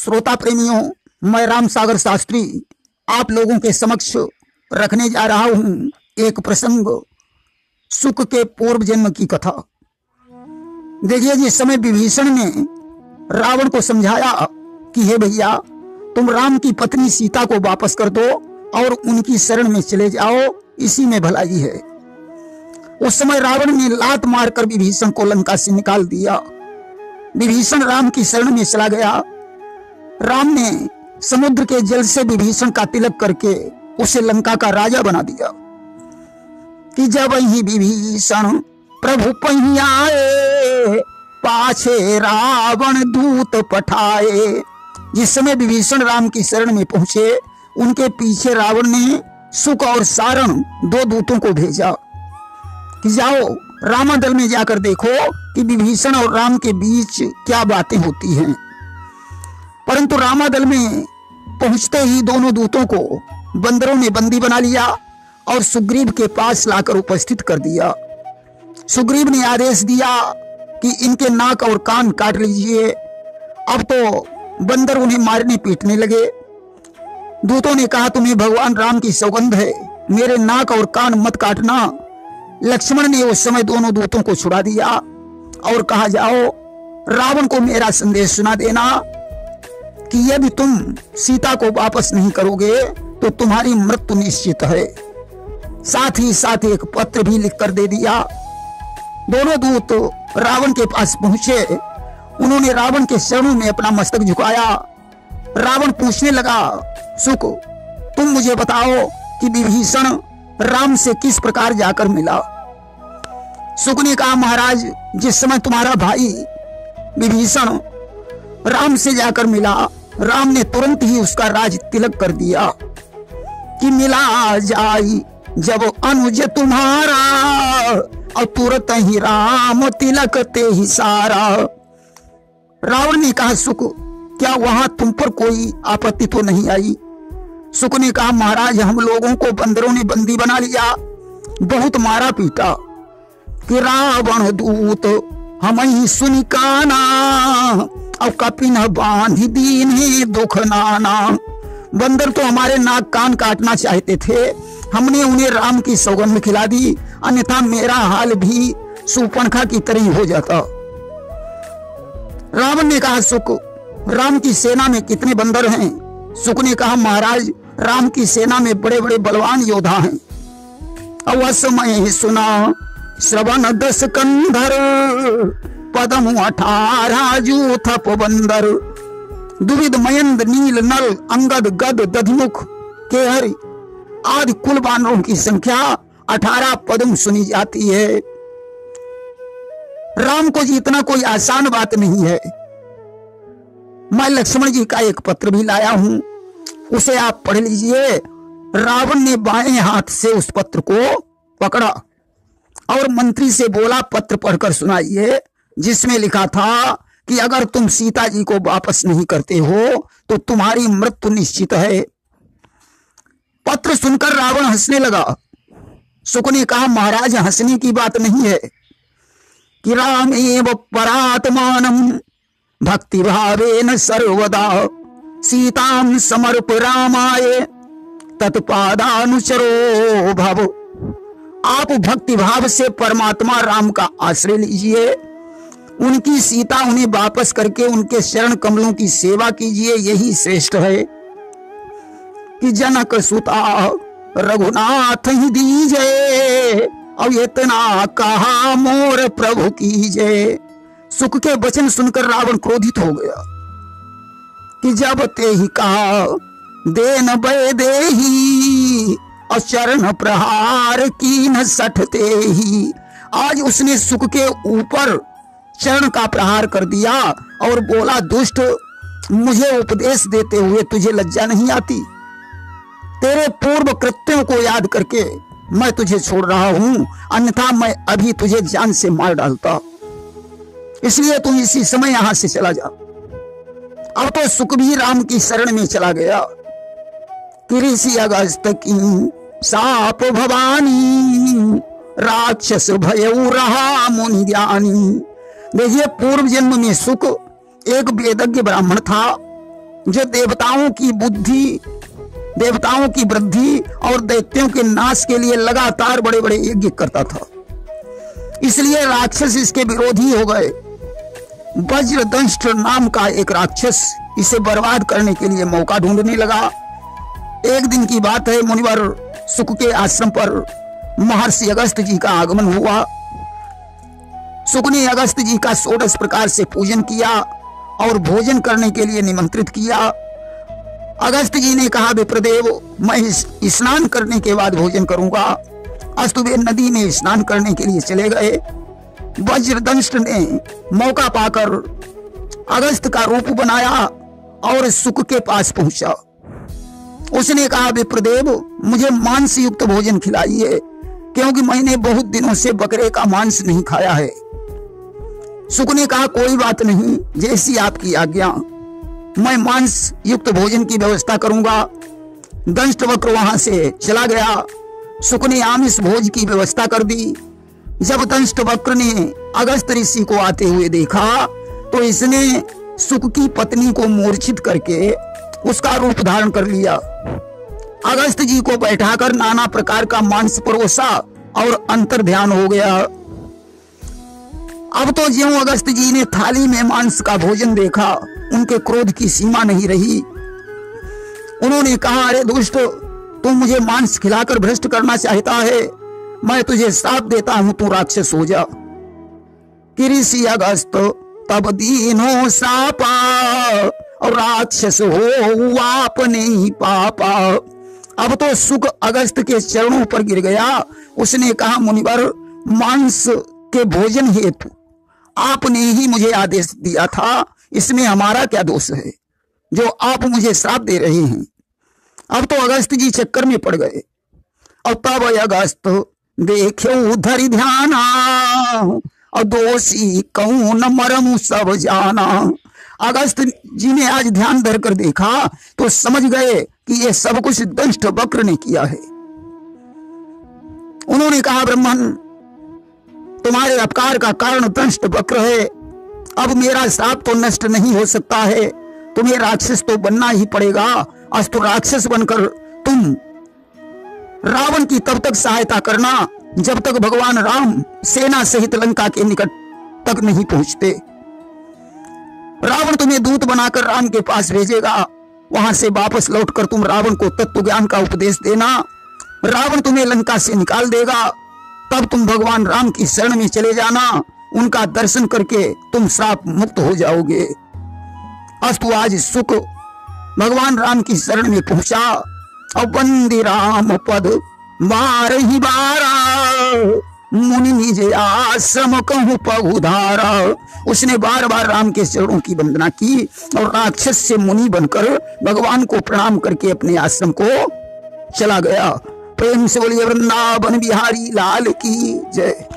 श्रोता प्रेमियों, मैं राम सागर शास्त्री आप लोगों के समक्ष रखने जा रहा हूं एक प्रसंग, सुक के पूर्व जन्म की कथा। देखिए, जिस समय विभीषण ने रावण को समझाया कि हे भैया, तुम राम की पत्नी सीता को वापस कर दो और उनकी शरण में चले जाओ, इसी में भलाई है। उस समय रावण ने लात मारकर विभीषण को लंका से निकाल दिया। विभीषण राम की शरण में चला गया। राम ने समुद्र के जल से विभीषण का तिलक करके उसे लंका का राजा बना दिया कि जब ही विभीषण प्रभु पहियाए, पाछे रावण दूत पठाए। जिस समय विभीषण राम की शरण में पहुंचे, उनके पीछे रावण ने सुक और सारण दो दूतों को भेजा कि जाओ रामादल में जाकर देखो कि विभीषण और राम के बीच क्या बातें होती हैं। परंतु रामादल में पहुंचते ही दोनों दूतों को बंदरों ने बंदी बना लिया और सुग्रीव के पास लाकर उपस्थित कर दिया। सुग्रीव ने आदेश दिया कि इनके नाक और कान काट लीजिए। अब तो बंदर उन्हें मारने पीटने लगे। दूतों ने कहा, तुम्हें भगवान राम की सौगंध है, मेरे नाक और कान मत काटना। लक्ष्मण ने उस समय दोनों दूतों को छुड़ा दिया और कहा, जाओ रावण को मेरा संदेश सुना देना कि यदि तुम सीता को वापस नहीं करोगे तो तुम्हारी मृत्यु निश्चित है। साथ ही साथ एक पत्र भी लिखकर दे दिया। दोनों दूत रावण के पास पहुंचे। उन्होंने रावण के चरणों में अपना मस्तक झुकाया। रावण पूछने लगा, सुक, तुम मुझे बताओ कि विभीषण राम से किस प्रकार जाकर मिला। सुक ने कहा, महाराज, जिस समय तुम्हारा भाई विभीषण राम से जाकर मिला, राम ने तुरंत ही उसका राज तिलक कर दिया कि मिला जाई जब अनुज तुम्हारा, और तुरंत ही राम तिलक ते ही सारा। रावण ने कहा, सुक, क्या वहां तुम पर कोई आपत्ति तो नहीं आई? सुक ने कहा, महाराज, हम लोगों को बंदरों ने बंदी बना लिया, बहुत मारा पीटा कि रावण दूत हम ही सुनी काना, और कपिन बांधी दीन ही दुख नाना। बंदर तो हमारे नाक कान काटना चाहते थे, हमने उन्हें राम की सौगंध खिला दी, अन्यथा मेरा हाल भी शूर्पणखा की तरह हो जाता। रावण ने कहा, सुक, राम की सेना में कितने बंदर हैं? सुक ने कहा, महाराज, राम की सेना में बड़े बड़े बलवान योद्धा हैं। अवसमय सुना श्रवण 10 कंधर, पदम 18 जूथप बंदर। दुविध मयंद नील नल अंगद गद दधिमुख केहर आदि कुल बानरों की संख्या 18 पदम सुनी जाती है। राम को जीतना कोई आसान बात नहीं है। मैं लक्ष्मण जी का एक पत्र भी लाया हूं, उसे आप पढ़ लीजिए। रावण ने बाएं हाथ से उस पत्र को पकड़ा और मंत्री से बोला, पत्र पढ़कर सुनाइए, जिसमें लिखा था कि अगर तुम सीता जी को वापस नहीं करते हो तो तुम्हारी मृत्यु निश्चित है। पत्र सुनकर रावण हंसने लगा। सुक ने कहा, महाराज, हंसने की बात नहीं है कि राम एव परात्मानम भक्ति भावेन सर्वदा, सीताम समर्प रामाय तत्पादानुचरो भव। आप भक्ति भाव से परमात्मा राम का आश्रय लीजिए, उनकी सीता उन्हें वापस करके उनके शरण कमलों की सेवा कीजिए, यही श्रेष्ठ है। कि जनक सुता रघुनाथ ही दीजे, और इतना कहा मोर प्रभु कीजे। सुक के वचन सुनकर रावण क्रोधित हो गया कि जब ते ही कहा देन बे देही, और चरण प्रहार की न सठते ही। आज उसने सुक के ऊपर चरण का प्रहार कर दिया और बोला, दुष्ट, मुझे उपदेश देते हुए तुझे लज्जा नहीं आती? तेरे पूर्व कृत्यों को याद करके मैं तुझे छोड़ रहा हूं, अन्यथा मैं अभी तुझे जान से मार डालता। इसलिए तुम इसी समय यहां से चला जा। अब तो सुक भी राम की शरण में चला गया। ऋषि अगस्त की साप भवानी, राक्षस भयउ रहा मुनि ज्ञानी। देखिए, पूर्व जन्म में सुक एक वेदज्ञ ब्राह्मण था। जो देवताओं की बुद्धि, देवताओं की वृद्धि और दैत्यों के नाश के लिए लगातार बड़े बड़े यज्ञ करता था। इसलिए राक्षस इसके विरोधी हो गए। वज्रदंष्ट नाम का एक राक्षस इसे बर्बाद करने के लिए मौका ढूंढने लगा। एक दिन की बात है, मुनिवर सुक के आश्रम पर महर्षि अगस्त जी का आगमन हुआ। सुक ने अगस्त जी का 16 प्रकार से पूजन किया और भोजन करने के लिए निमंत्रित किया। अगस्त जी ने कहा, विप्रदेव, मैं स्नान करने के बाद भोजन करूंगा। अस्तु वे नदी में स्नान करने के लिए चले गए। वज्रदंष्ट ने मौका पाकर अगस्त का रूप बनाया और सुक के पास पहुंचा। उसने कहा, विप्रदेव, मुझे मांस युक्त भोजन खिलाइए, क्योंकि मैंने बहुत दिनों से बकरे का मांस नहीं खाया है। सुक ने कहा, कोई बात नहीं, जैसी आपकी आज्ञा, मैं मांस युक्त भोजन की व्यवस्था करूंगा। दंष्ट वक्र वहां से चला गया। सुक ने आमिष भोज की व्यवस्था कर दी। जब दंष्ट वक्र ने अगस्त ऋषि को आते हुए देखा तो इसने सुक की पत्नी को मूर्छित करके उसका रूप धारण कर लिया। अगस्त जी को बैठाकर नाना प्रकार का मांस परोसा और अंतर ध्यान हो गया। अब तो ज्यों अगस्त जी ने थाली में मांस का भोजन देखा, उनके क्रोध की सीमा नहीं रही। उन्होंने कहा, अरे दुष्ट, तू मुझे मांस खिलाकर भ्रष्ट करना चाहता है, मैं तुझे श्राप देता हूं, तू राक्षस हो जा। ऋषि अगस्त तब दीनो श्रापा और राक्षस हो आपने ही पापा। अब तो सुक अगस्त के चरणों पर गिर गया। उसने कहा, मुनिवर, मांस के भोजन हेतु आपने ही मुझे आदेश दिया था, इसमें हमारा क्या दोष है जो आप मुझे श्राप दे रहे हैं। अब तो अगस्त जी चक्कर में पड़ गए। और तब अगस्त देखो धरि ध्याना और दोषी कौन मरम सब जाना। अगस्त जी ने आज ध्यान धर कर देखा तो समझ गए कि ये सब कुछ दंष्ट वक्र ने किया है। उन्होंने कहा, ब्राह्मण, तुम्हारे अपकार का कारण दंष्ट वक्र है। अब मेरा श्राप तो नष्ट नहीं हो सकता है, तुम्हें राक्षस तो बनना ही पड़ेगा। अस्तु राक्षस बनकर तुम रावण की तब तक सहायता करना जब तक भगवान राम सेना सहित लंका के निकट तक नहीं पहुंचते। रावण तुम्हें दूत बनाकर राम के पास भेजेगा। वहां से वापस लौटकर तुम रावण को तत्व ज्ञान का उपदेश देना। रावण तुम्हें लंका से निकाल देगा। तब तुम भगवान राम की शरण में चले जाना। उनका दर्शन करके तुम श्राप मुक्त हो जाओगे। अस्तु आज सुक भगवान राम की शरण में पहुंचा और वंदे राम पद बार ही बारा मुनि निज आश्रम कहूं पहुधारा। उसने बार बार राम के चरणों की वंदना की और राक्षस से मुनि बनकर भगवान को प्रणाम करके अपने आश्रम को चला गया। प्रेम से बोलिए वृंदावन बिहारी लाल की जय।